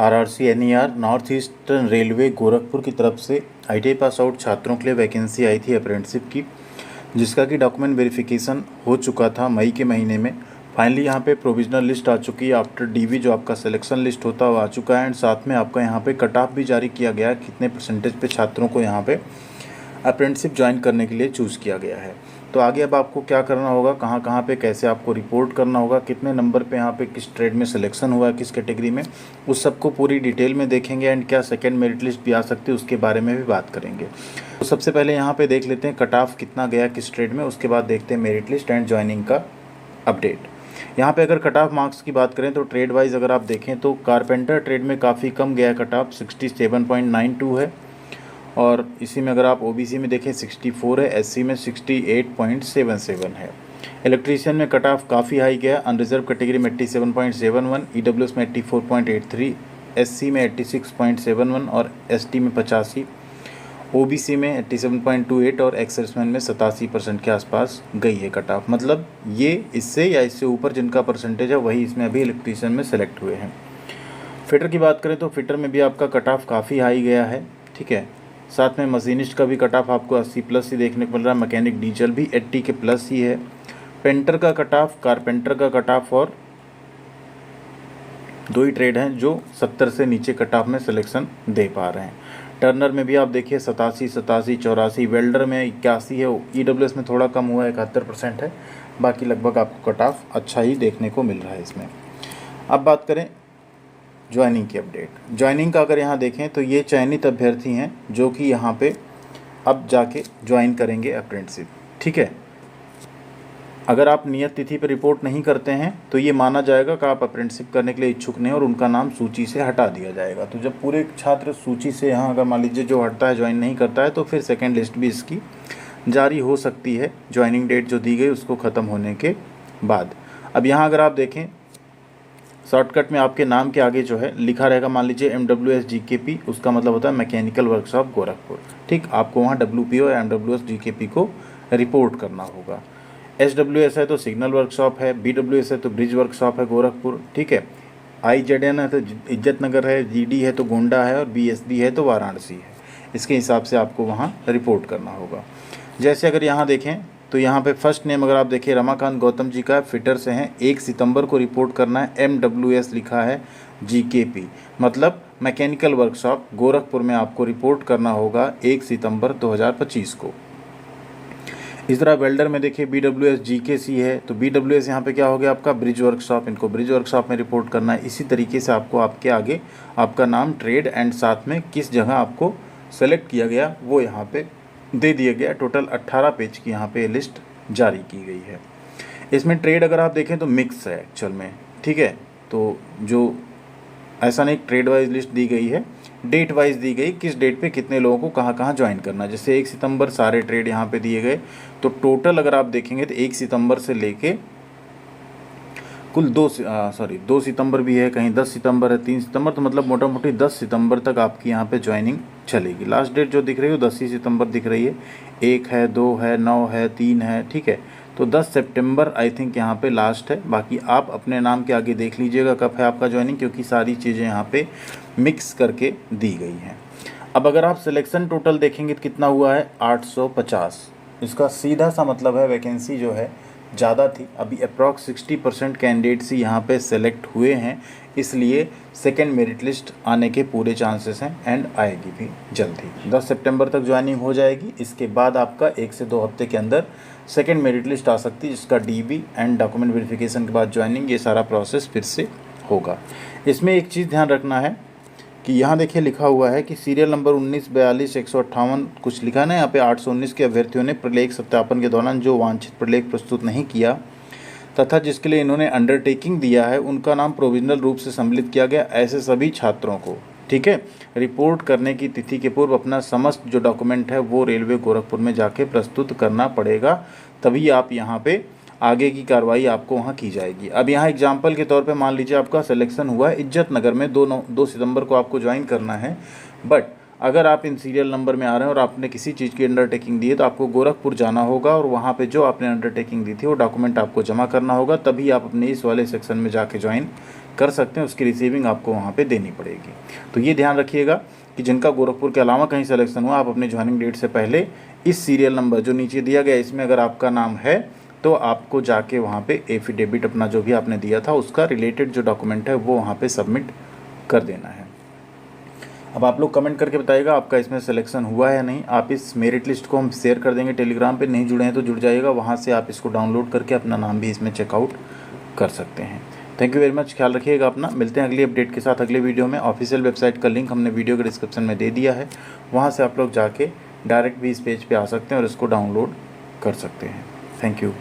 RRC NER north eastern railway Gorakhpur की तरफ से आईटीआई पास आउट छात्रों के लिए वैकेंसी आई थी अप्रेंटिसशिप की, जिसका कि डॉक्यूमेंट वेरिफिकेशन हो चुका था मई के महीने में। फाइनली यहाँ पे प्रोविजनल लिस्ट आ चुकी है। आफ्टर डीवी जो आपका सिलेक्शन लिस्ट होता है वो आ चुका है, एंड साथ में आपका यहाँ पे कट ऑफ भी जारी किया गया है, कितने परसेंटेज पे छात्रों को यहाँ पे अप्रेंटिसशिप ज्वाइन करने के लिए चूज़ किया गया है। तो आगे अब आपको क्या करना होगा, कहाँ कहाँ पे कैसे आपको रिपोर्ट करना होगा, कितने नंबर पे यहाँ पे किस ट्रेड में सिलेक्शन हुआ है, किस कैटेगरी में, उस सबको पूरी डिटेल में देखेंगे। एंड क्या सेकंड मेरिट लिस्ट भी आ सकती है उसके बारे में भी बात करेंगे। तो सबसे पहले यहाँ पे देख लेते हैं कट ऑफ कितना गया किस ट्रेड में, उसके बाद देखते हैं मेरिट लिस्ट एंड ज्वाइनिंग का अपडेट। यहाँ पे अगर कट ऑफ मार्क्स की बात करें तो ट्रेड वाइज अगर आप देखें तो कारपेंटर ट्रेड में काफ़ी कम गया कट ऑफ, 67.92 है। और इसी में अगर आप ओबीसी में देखें 64 है, एससी में 68.77 है। इलेक्ट्रीशियन में कट ऑफ काफ़ी हाई गया, अनरिजर्व कैटेगरी में 87.71, ईडब्ल्यूएस में 84.83, एससी में 86.71 और एसटी में 85, ओबीसी में 87.28 और एक्स सर्विसमैन में 87% के आसपास गई है कट ऑफ। मतलब ये इससे या इससे ऊपर जिनका परसेंटेज है वही इसमें अभी इलेक्ट्रीशियन में सेलेक्ट हुए हैं। फिटर की बात करें तो फिटर में भी आपका कट ऑफ काफ़ी हाई गया है, ठीक है। साथ में मशीनिस्ट का भी कट ऑफ आपको 80 प्लस ही देखने को मिल रहा है, मैकेनिक डीजल भी 80 के प्लस ही है। पेंटर का कट ऑफ, कारपेंटर का कट ऑफ और दो ही ट्रेड हैं जो 70 से नीचे कट ऑफ में सिलेक्शन दे पा रहे हैं। टर्नर में भी आप देखिए 87, 84, वेल्डर में 81 है, ईडब्ल्यूएस में थोड़ा कम हुआ है, 71% है। बाकी लगभग आपको कट ऑफ अच्छा ही देखने को मिल रहा है इसमें। अब बात करें ज्वाइनिंग की अपडेट। ज्वाइनिंग का अगर यहाँ देखें तो ये चयनित अभ्यर्थी हैं जो कि यहाँ पे अब जाके ज्वाइन करेंगे अप्रेंटिसशिप, ठीक है। अगर आप नियत तिथि पर रिपोर्ट नहीं करते हैं तो ये माना जाएगा कि आप अप्रेंटिसशिप करने के लिए इच्छुक नहीं और उनका नाम सूची से हटा दिया जाएगा। तो जब पूरे छात्र सूची से यहाँ अगर मान लीजिए जो हटता है ज्वाइन नहीं करता है तो फिर सेकेंड लिस्ट भी इसकी जारी हो सकती है, ज्वाइनिंग डेट जो दी गई उसको ख़त्म होने के बाद। अब यहाँ अगर आप देखें शॉर्टकट में आपके नाम के आगे जो है लिखा रहेगा, मान लीजिए MWS GKP, उसका मतलब होता है मैकेनिकल वर्कशॉप गोरखपुर, ठीक। आपको वहाँ WPO या MWS GKP को रिपोर्ट करना होगा। SWS है तो सिग्नल वर्कशॉप है, BWS है तो ब्रिज वर्कशॉप है गोरखपुर, ठीक है। IZN है तो इज्जत नगर है, GD है तो गोंडा है और BSB है तो वाराणसी है। इसके हिसाब से आपको वहाँ रिपोर्ट करना होगा। जैसे अगर यहाँ देखें तो यहाँ पे फर्स्ट नेम अगर आप देखिए रमाकांत गौतम जी का फिटर से हैं, 1 सितंबर को रिपोर्ट करना है। MWS लिखा है GKP, मतलब मैकेनिकल वर्कशॉप गोरखपुर में आपको रिपोर्ट करना होगा 1 सितंबर 2025 को। इस तरह वेल्डर में देखिए BWS GKC है तो BWS यहाँ पे क्या हो गया आपका ब्रिज वर्कशॉप, इनको ब्रिज वर्कशॉप में रिपोर्ट करना है। इसी तरीके से आपको आपके आगे आपका नाम, ट्रेड एंड साथ में किस जगह आपको सेलेक्ट किया गया वो यहाँ पे दे दिया गया। टोटल 18 पेज की यहाँ पे लिस्ट जारी की गई है। इसमें ट्रेड अगर आप देखें तो मिक्स है एक्चुअल में, ठीक है। तो जो ऐसा नहीं ट्रेड वाइज लिस्ट दी गई है, डेट वाइज दी गई, किस डेट पे कितने लोगों को कहाँ कहाँ ज्वाइन करना है। जैसे 1 सितंबर सारे ट्रेड यहाँ पे दिए गए, तो टोटल अगर आप देखेंगे तो 1 सितंबर से लेके कुल 2 सितंबर भी है, कहीं 10 सितंबर है, 3 सितंबर, तो मतलब मोटा मोटी 10 सितंबर तक आपकी यहाँ पे ज्वाइनिंग चलेगी। लास्ट डेट जो दिख रही है वो 10 ही सितंबर दिख रही है, 1 है, 2 है, 9 है, 3 है, ठीक है। तो 10 सितंबर आई थिंक यहाँ पे लास्ट है। बाकी आप अपने नाम के आगे देख लीजिएगा कब है आपका ज्वाइनिंग, क्योंकि सारी चीज़ें यहाँ पे मिक्स करके दी गई हैं। अब अगर आप सिलेक्शन टोटल देखेंगे तो कितना हुआ है 850। इसका सीधा सा मतलब है वैकेंसी जो है ज़्यादा थी, अभी अप्रॉक्स 60% कैंडिडेट्स ही यहाँ पे सेलेक्ट हुए हैं, इसलिए सेकेंड मेरिट लिस्ट आने के पूरे चांसेस हैं एंड आएगी भी जल्दी। 10 सितंबर तक ज्वाइनिंग हो जाएगी। इसके बाद आपका 1 से 2 हफ्ते के अंदर सेकेंड मेरिट लिस्ट आ सकती है, जिसका DB एंड डॉक्यूमेंट वेरिफिकेशन के बाद ज्वाइनिंग, ये सारा प्रोसेस फिर से होगा। इसमें एक चीज़ ध्यान रखना है कि यहाँ देखिए लिखा हुआ है कि सीरियल नंबर 1942-158 कुछ लिखा ना, यहाँ पे 819 के अभ्यर्थियों ने प्रलेख सत्यापन के दौरान जो वांछित प्रलेख प्रस्तुत नहीं किया तथा जिसके लिए इन्होंने अंडरटेकिंग दिया है उनका नाम प्रोविजनल रूप से सम्मिलित किया गया। ऐसे सभी छात्रों को, ठीक है, रिपोर्ट करने की तिथि के पूर्व अपना समस्त जो डॉक्यूमेंट है वो रेलवे गोरखपुर में जाके प्रस्तुत करना पड़ेगा, तभी आप यहाँ पे आगे की कार्रवाई आपको वहाँ की जाएगी। अब यहाँ एग्जाम्पल के तौर पे मान लीजिए आपका सिलेक्शन हुआ है इज्जत नगर में, 2 सितंबर को आपको ज्वाइन करना है, बट अगर आप इन सीरियल नंबर में आ रहे हैं और आपने किसी चीज़ की अंडरटेकिंग दी है तो आपको गोरखपुर जाना होगा और वहाँ पे जो आपने अंडरटेकिंग दी थी वो डॉक्यूमेंट आपको जमा करना होगा, तभी आप अपने इस वाले सेक्शन में जाके ज्वाइन कर सकते हैं, उसकी रिसीविंग आपको वहाँ पे देनी पड़ेगी। तो ये ध्यान रखिएगा कि जिनका गोरखपुर के अलावा कहीं सिलेक्शन हुआ, आप अपनी ज्वाइनिंग डेट से पहले इस सीरियल नंबर जो नीचे दिया गया इसमें अगर आपका नाम है तो आपको जाके वहाँ पे एफिडेविट अपना जो भी आपने दिया था उसका रिलेटेड जो डॉक्यूमेंट है वो वहाँ पे सबमिट कर देना है। अब आप लोग कमेंट करके बताइएगा आपका इसमें सिलेक्शन हुआ है या नहीं। आप इस मेरिट लिस्ट को हम शेयर कर देंगे टेलीग्राम पे, नहीं जुड़े हैं तो जुड़ जाइएगा, वहाँ से आप इसको डाउनलोड करके अपना नाम भी इसमें चेकआउट कर सकते हैं। थैंक यू वेरी मच, ख्याल रखिएगा अपना। मिलते हैं अगली अपडेट के साथ अगले वीडियो में। ऑफिशियल वेबसाइट का लिंक हमने वीडियो के डिस्क्रिप्शन में दे दिया है, वहाँ से आप लोग जाके डायरेक्ट भी इस पेज पे आ सकते हैं और इसको डाउनलोड कर सकते हैं। Thank you.